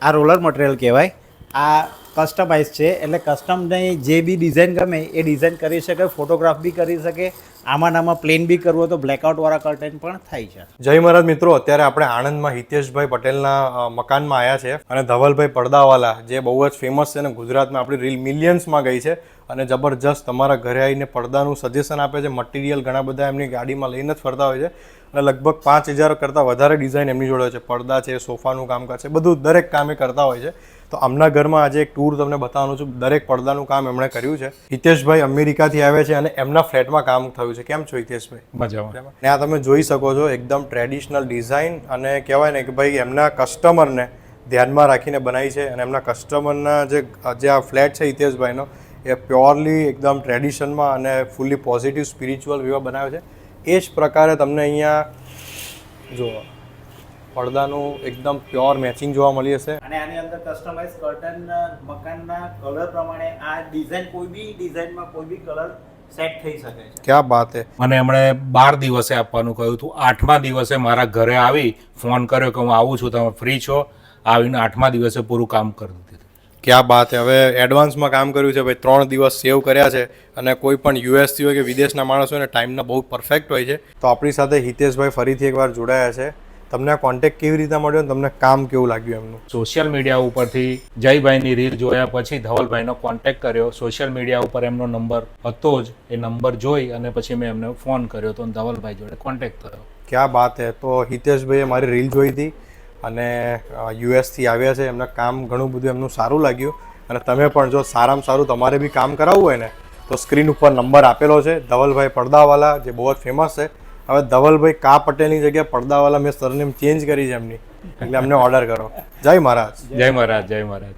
આ roller material કહેવાય. આ કસ્ટમાઇઝ છે, એટલે કસ્ટમને જે બી ડિઝાઇન ગમે એ ડિઝાઇન કરી શકે, ફોટોગ્રાફ બી કરી શકે. આમાં પ્લેન બી કરવું હોય તો બ્લેકઆઉટવાળા કર્ટેન પણ થાય છે. જય મહારાજ મિત્રો, અત્યારે આપણે આણંદમાં હિતેશભાઈ પટેલના મકાનમાં આવ્યા છે અને ધવલભાઈ પડદાવાલા જે બહુ જ ફેમસ છે ને ગુજરાતમાં આપણી રીલ મિલિયન્સમાં ગઈ છે અને જબરજસ્ત તમારા ઘરે આવીને પડદાનું સજેશન આપે છે. મટીરિયલ ઘણા બધા એમની ગાડીમાં લઈને જ ફરતા હોય છે અને લગભગ 5000 કરતાં વધારે ડિઝાઇન એમની જોડે છે. પડદા છે, સોફાનું કામકાજ છે, બધું દરેક કામ એ કરતા હોય છે. તો આમના ઘરમાં આજે એક ટૂર તમને બતાવવાનું છું. દરેક પડદાનું કામ એમણે કર્યું છે. હિતેશભાઈ અમેરિકાથી આવે છે અને એમના ફ્લેટમાં કામ થયું છે. કેમ છો હિતેશભાઈ? મજામાં. ને આ તમે જોઈ શકો છો એકદમ ટ્રેડિશનલ ડિઝાઇન અને કહેવાય ને કે ભાઈ એમના કસ્ટમરને ધ્યાનમાં રાખીને બનાવી છે અને એમના કસ્ટમરના જે આ ફ્લેટ છે હિતેશભાઈનો એ પ્યોરલી એકદમ ટ્રેડિશનમાં અને ફૂલી પોઝિટિવ સ્પિરિચ્યુઅલ વેમાં બનાવ્યો છે. એ જ પ્રકારે તમને અહીંયા જો પડદાનું એકદમ પ્યોર મેચિંગ જોવા મળી હશે. અને આની અંદર કસ્ટમાઇઝ કર્ટન મકાનના કલર પ્રમાણે આ ડિઝાઇન કોઈ બી ડિઝાઇનમાં કોઈ બી કલર સેટ થઈ શકે છે. ક્યાં બાત હે. મને એમણે 12 દિવસે આપવાનું કહ્યું હતું. 8મા દિવસે મારા ઘરે આવી ફોન કર્યો કે હું આવું છું, તમે ફ્રી છો? આવીને 8મા દિવસે પૂરું કામ કરી દીધું. ક્યાં બાત હે. હવે એડવાન્સમાં કામ કર્યું છે ભાઈ. 3 દિવસ સેવ કર્યા છે અને કોઈ પણ યુએસથી હોય કે વિદેશના માણસ હોય ને ટાઈમના બહુ પરફેક્ટ હોય છે. તો આપણી સાથે હિતેશભાઈ ફરીથી એકવાર જોડાયા છે. તમને આ કોન્ટેક્ટ કેવી રીતે મળ્યો અને તમને કામ કેવું લાગ્યું એમનું? સોશિયલ મીડિયા ઉપરથી જયભાઈની રીલ જોયા પછી ધવલભાઈનો કોન્ટેક્ટ કર્યો. સોશિયલ મીડિયા ઉપર એમનો નંબર હતો જ, એ નંબર જોઈ અને પછી મેં એમને ફોન કર્યો તો ધવલભાઈ જોડે કોન્ટેક્ટ થયો. ક્યાં બાત હે. તો હિતેશભાઈએ મારી રીલ જોઈ હતી અને યુએસથી આવ્યા છે. એમના કામ ઘણું બધું એમનું સારું લાગ્યું અને તમે પણ જો સારામાં સારું તમારે બી કામ કરાવવું હોય ને તો સ્ક્રીન ઉપર નંબર આપેલો છે. ધવલભાઈ પડદાવાલા જે બહુ જ ફેમસ છે. હવે ધવલભાઈ કા પટેલની જગ્યાએ પડદાવાલા મેં સરનેમ ચેન્જ કરી છે એમની, એટલે અમને ઓર્ડર કરો. જય મહારાજ. જય મહારાજ. જય મહારાજ.